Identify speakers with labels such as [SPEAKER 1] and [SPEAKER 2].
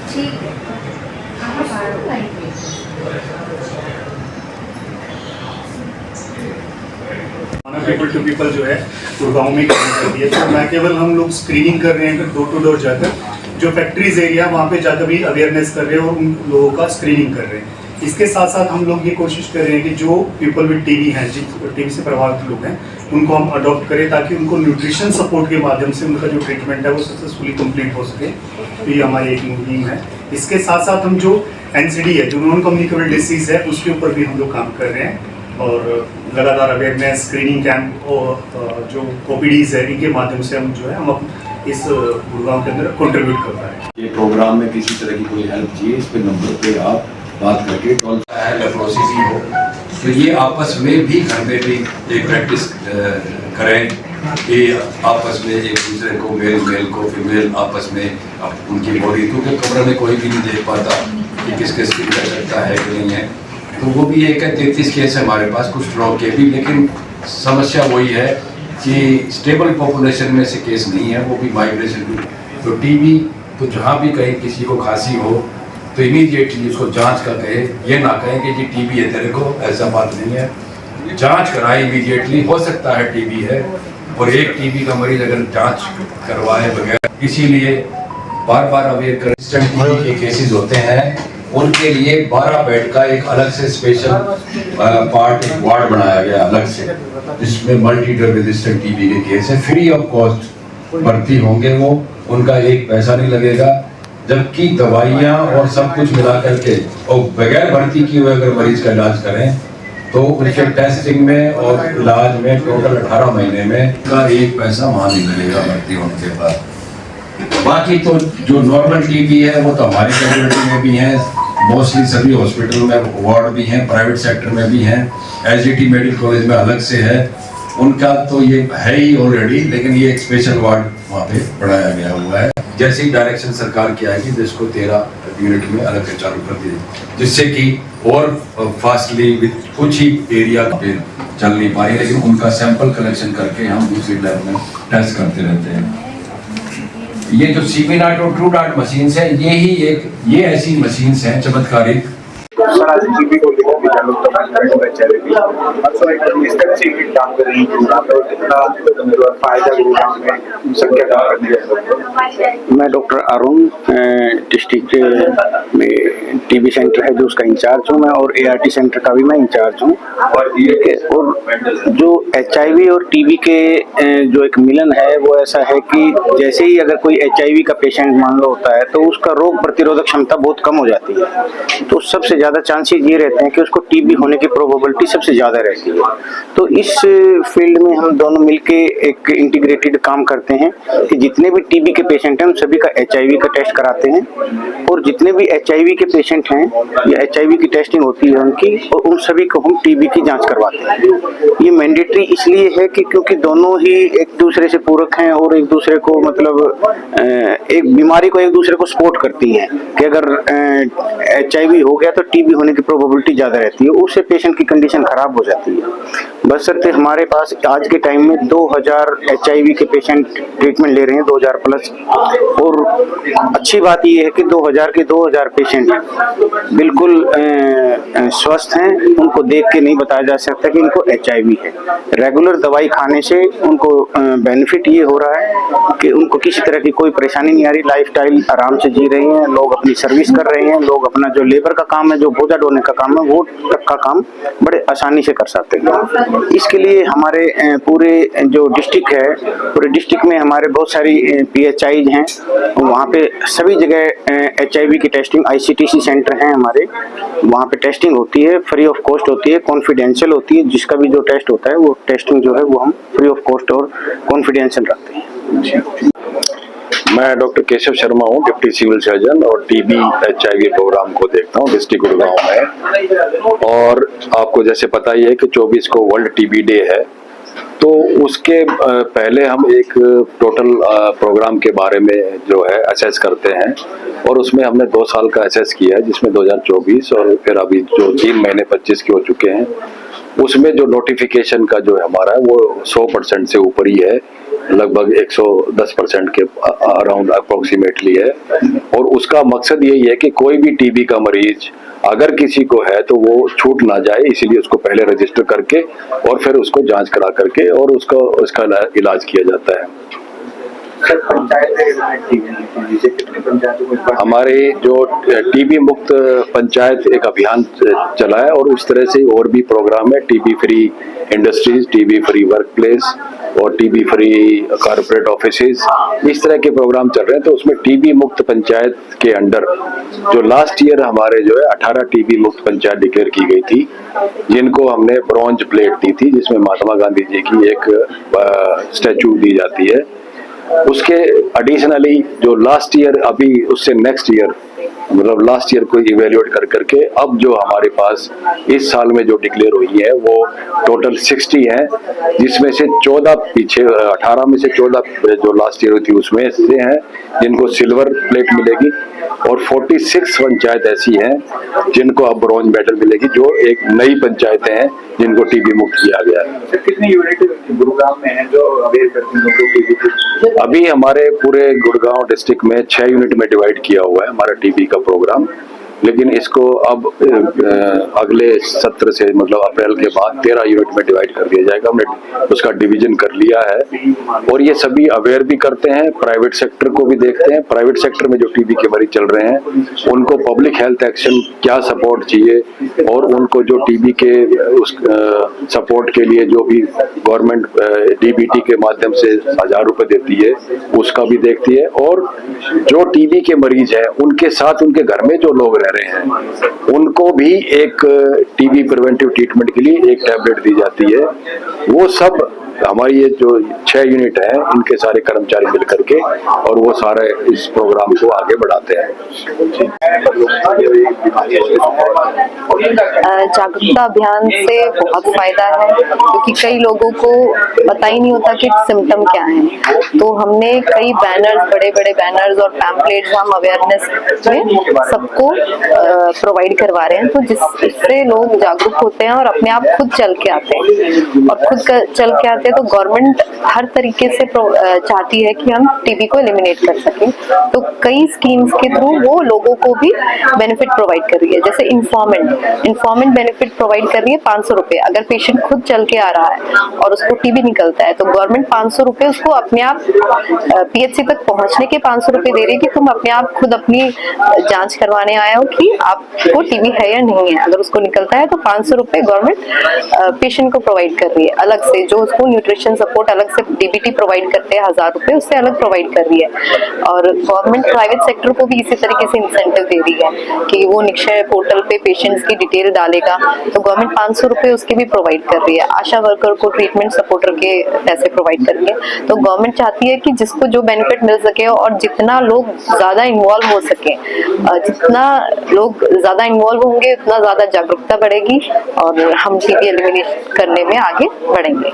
[SPEAKER 1] ठीक है।
[SPEAKER 2] People to people जो है गुड़गांव में काम कर दिया, तो ना केवल हम लोग स्क्रीनिंग कर रहे हैं डोर टू डोर जाकर, जो फैक्ट्रीज एरिया वहाँ पे जाकर भी अवेयरनेस कर रहे हैं और उन लोगों का स्क्रीनिंग कर रहे हैं। इसके साथ साथ हम लोग ये कोशिश कर रहे हैं कि जो पीपल विद टीबी हैं, जिन टीबी से प्रभावित लोग हैं, उनको हम अडॉप्ट करें ताकि उनको न्यूट्रिशन सपोर्ट के माध्यम से उनका जो ट्रीटमेंट है वो सक्सेसफुली कंप्लीट हो सके। तो ये हमारी एक मुहिम है। इसके साथ साथ हम जो NCD है, जो नॉन कम्युनिकेबल डिसीज़ है, उसके ऊपर भी हम लोग काम कर रहे हैं और लगातार अवेयरनेस, स्क्रीनिंग कैंप और जो OPDs है, इनके माध्यम से हम जो है हम इस गुड़गांव के अंदर कंट्रीब्यूट कर रहे हैं।
[SPEAKER 3] ये प्रोग्राम में किसी तरह की कोई हेल्प चाहिए, इस पे नंबर पे आप बात करके कॉल लेप्रोसिस ही हो तो ये आपस में भी घर में भी एक प्रैक्टिस करें कि आपस में एक दूसरे को मेल को फीमेल आपस में उनकी बॉडी, क्योंकि कमरे में कोई भी नहीं देख पाता कि किस किस की कर सकता है कि नहीं है। तो वो भी एक 33 केस है हमारे पास, कुछ स्ट्रोक के भी, लेकिन समस्या वही है कि स्टेबल पॉपुलेशन में से केस नहीं है, वो भी माइग्रेशन भी। तो टीबी तो जहाँ भी कहीं किसी को खांसी हो तो इमीडिएटली उसको जांच का कहे, ये ना कहें कि जी टीबी है तेरे को, ऐसा बात नहीं है। जांच कराए इमीडिएटली, हो सकता है टीबी है, और एक टीबी का मरीज अगर जांच करवाए बगैर, इसीलिए बार बार अवेयर करें। टीबी के केसेस होते हैं उनके लिए 12 बेड का एक अलग से स्पेशल पार्ट, एक वार्ड बनाया गया अलग से, जिसमें मल्टी ड्रग रेजिस्टेंट टीबी के केस है। फ्री ऑफ कॉस्ट भर्ती होंगे वो, उनका एक पैसा नहीं लगेगा, जबकि दवाइयाँ और सब कुछ मिला करके और बगैर भर्ती किए हुए अगर मरीज का इलाज करें तो उनके टेस्टिंग में और इलाज में टोटल 18 महीने में का एक पैसा वहाँ नहीं मिलेगा भर्ती होने के बाद। बाकी तो जो नॉर्मल टीबी है वो तो हमारी कम्युनिटी में भी है, मोस्टली सभी हॉस्पिटल में वार्ड भी हैं, प्राइवेट सेक्टर में भी हैं, SGT मेडिकल कॉलेज में अलग से है, उनका तो ये है ही ऑलरेडी, लेकिन ये एक स्पेशल वार्ड वहाँ पे बढ़ाया गया हुआ है। जैसे ही डायरेक्शन सरकार की आएगी तो इसको 13 यूनिट में अलग से चालू कर दिए, जिससे कि और फास्टली विद कुछ ही एरिया पे चल नहीं पाए, लेकिन उनका सैंपल कलेक्शन करके हम दूसरी लैब में टेस्ट करते रहते हैं। ये जो CB-0 और TrueDart मशीन्स है, ये ऐसी मशीन्स हैं चमत्कारिक।
[SPEAKER 4] सर आज टीबी को लेकर भी जागरूकता कार्यक्रम चल रही है, सर एक किस तरह से काम कर रही है और कितना फायदा गुरुग्राम में संख्या कम कर दिया। मैं डॉक्टर अरुण डिस्ट्रिक्ट में टीबी सेंटर है जो उसका इंचार्ज हूँ मैं, और ART सेंटर का भी मैं इंचार्ज हूँ। और जो HIV और टीबी के जो एक मिलन है वो ऐसा है कि जैसे ही अगर कोई HIV का पेशेंट मान लो होता है तो उसका रोग प्रतिरोधक क्षमता बहुत कम हो जाती है, तो सबसे ज्यादा चांसेस ये रहते हैं कि उसको टीबी होने की प्रोबेबिलिटी सबसे ज्यादा रहती है। तो इस फील्ड में हम दोनों मिलके एक इंटीग्रेटेड काम करते हैं कि जितने भी टीबी के पेशेंट हैं उन सभी का HIV का टेस्ट कराते हैं, और जितने भी HIV के पेशेंट हैं या HIV की टेस्टिंग होती है उनकी, और उन सभी को हम टीबी की जांच करवाते हैं। ये मैंडेटरी इसलिए है कि क्योंकि दोनों ही एक दूसरे से पूरक हैं और एक दूसरे को मतलब एक बीमारी को एक दूसरे को सपोर्ट करती हैं कि अगर HIV हो गया तो टीबी होने की प्रोबेबिलिटी ज्यादा रहती है, उससे पेशेंट की कंडीशन खराब हो जाती है। बशर्ते हमारे पास आज के टाइम में 2000 HIV के पेशेंट ट्रीटमेंट ले रहे हैं, 2000 प्लस, और अच्छी बात यह है कि 2000 के 2000 पेशेंट बिल्कुल स्वस्थ हैं, उनको देख के नहीं बताया जा सकता कि इनको HIV है। रेगुलर दवाई खाने से उनको बेनिफिट ये हो रहा है कि उनको किसी तरह की कोई परेशानी नहीं आ रही, लाइफस्टाइल आराम से जी रहे हैं, लोग अपनी सर्विस कर रहे हैं, लोग अपना जो लेबर का काम है, जो बोझा ढोने का काम है, वो तक का काम बड़े आसानी से कर सकते हैं। इसके लिए हमारे पूरे जो डिस्ट्रिक्ट है, पूरे डिस्ट्रिक्ट में हमारे बहुत सारी PHIs हैं, वहाँ पे सभी जगह HIV की टेस्टिंग, ICTC सेंटर हैं हमारे, वहाँ पे टेस्टिंग होती है, फ्री ऑफ कॉस्ट होती है, कॉन्फिडेंशियल होती है। जिसका भी जो टेस्ट होता है वो टेस्टिंग जो है वो हम फ्री ऑफ कॉस्ट और कॉन्फिडेंशियल रखते हैं।
[SPEAKER 5] मैं डॉक्टर केशव शर्मा हूँ, डिप्टी सिविल सर्जन, और टीबी HIV प्रोग्राम को देखता हूँ डिस्ट्रिक्ट गुड़गांव में। और आपको जैसे पता ही है कि 24 को वर्ल्ड टीबी डे है, तो उसके पहले हम एक टोटल प्रोग्राम के बारे में जो है असेस करते हैं, और उसमें हमने 2 साल का असेस किया है, जिसमें 2024 और फिर अभी जो 3 महीने 25 के हो चुके हैं, उसमें जो नोटिफिकेशन का जो हमारा है वो 100% से ऊपर ही है। लगभग 110% के अराउंड अप्रोक्सीमेटली है। और उसका मकसद यही है कि कोई भी टीबी का मरीज अगर किसी को है तो वो छूट ना जाए, इसीलिए उसको पहले रजिस्टर करके और फिर उसको जांच करा करके और उसका इलाज किया जाता है।
[SPEAKER 4] सर, कितने पंचायतों में
[SPEAKER 5] हमारे जो टीबी मुक्त पंचायत एक अभियान चला है और उस तरह से और भी प्रोग्राम है, TB free industries, TB free work place और टीबी फ्री कॉर्पोरेट ऑफिसेज, इस तरह के प्रोग्राम चल रहे हैं। तो उसमें टीबी मुक्त पंचायत के अंडर जो लास्ट ईयर हमारे जो है 18 टीबी मुक्त पंचायत डिक्लेयर की गई थी, जिनको हमने ब्रॉन्ज प्लेट दी थी, जिसमें महात्मा गांधी जी की एक स्टैचू दी जाती है। उसके एडिशनली जो लास्ट ईयर, अभी उससे नेक्स्ट ईयर, मतलब लास्ट ईयर को इवेल्युएट कर करके अब जो हमारे पास इस साल में जो डिक्लेयर हुई है वो टोटल 60 हैं, जिसमें से 14 पीछे 18 में से 14 जो लास्ट ईयर हुई थी उसमें से हैं जिनको सिल्वर प्लेट मिलेगी और 46 पंचायत ऐसी हैं जिनको अब ब्रॉन्ज मेडल मिलेगी, जो एक नई पंचायतें हैं जिनको टीबी मुक्त किया गया है।
[SPEAKER 4] सर, कितनी यूनिट गुरुग्राम में है जो अवेयर करती हैं लोगों को टीबी?
[SPEAKER 5] अभी हमारे पूरे गुड़गांव डिस्ट्रिक्ट में 6 यूनिट में डिवाइड किया हुआ है हमारा टीबी का प्रोग्राम, लेकिन इसको अब अगले सत्र से मतलब अप्रैल के बाद 13 यूनिट में डिवाइड कर दिया जाएगा। हमने उसका डिवीजन कर लिया है और ये सभी अवेयर भी करते हैं, प्राइवेट सेक्टर को भी देखते हैं। प्राइवेट सेक्टर में जो टीबी के मरीज चल रहे हैं उनको पब्लिक हेल्थ एक्शन क्या सपोर्ट चाहिए और उनको जो टीबी के उस सपोर्ट के लिए जो भी गवर्नमेंट डीबीटी के माध्यम से 1000 रुपए देती है उसका भी देखती है। और जो टीबी के मरीज हैं उनके साथ उनके घर में जो लोग रह रहे हैं उनको भी एक टीबी प्रिवेंटिव ट्रीटमेंट के लिए एक टैबलेट दी जाती है। वो सब हमारी ये जो 6 यूनिट है इनके सारे कर्मचारी मिल करके और वो सारे इस प्रोग्राम को आगे बढ़ाते हैं।
[SPEAKER 1] जागरूकता अभियान से बहुत फायदा है क्योंकि कई लोगों को पता ही नहीं होता कि सिम्टम क्या है। तो हमने कई बैनर्स, बड़े बड़े बैनर्स और पैम्पलेट्स हम अवेयरनेस में सबको प्रोवाइड करवा रहे हैं, तो जिससे लोग जागरूक होते हैं और अपने आप खुद चल के आते हैं। और खुद चल के आते हैं तो गवर्नमेंट हर तरीके से चाहती है कि हम टीबी को एलिमिनेट कर सकें। तो कई स्कीम्स के थ्रू वो लोगों को भी बेनिफिट प्रोवाइड कर रही है। जैसे इन्फॉर्मेंट बेनिफिट प्रोवाइड कर रही है 500 रुपए। अगर पेशेंट खुद चल के आ रहा है और उसको टीबी निकलता है तो गवर्नमेंट 500 रुपए उसको अपने आप पीएचसी तक पहुंचने के 500 रुपए दे रही है कि तुम अपने आप खुद अपनी जांच करवाने आए हो कि आपको टीबी है या नहीं है। अगर उसको निकलता है तो 500 रुपए गवर्नमेंट पेशेंट को प्रोवाइड कर रही है अलग से। जो उसको न्यूट्रिशन सपोर्ट अलग से डीबीटी प्रोवाइड करते हैं 1000 रुपए, उससे अलग प्रोवाइड कर रही है। और गवर्नमेंट प्राइवेट सेक्टर को भी इसी तरीके से इंसेंटिव दे रही है कि वो निक्षय पोर्टल पे पेशेंट्स की डिटेल डालेगा तो गवर्नमेंट 500 रुपए उसके भी प्रोवाइड कर रही है। आशा वर्कर को ट्रीटमेंट सपोर्टर के पैसे प्रोवाइड कर रही है। तो गवर्नमेंट चाहती है कि जिसको जो बेनिफिट मिल सके और जितना लोग ज्यादा इन्वॉल्व हो सके, जितना लोग ज्यादा इन्वॉल्व होंगे उतना ज्यादा जागरूकता बढ़ेगी और हम टीबी एलिमिनेट करने में आगे बढ़ेंगे।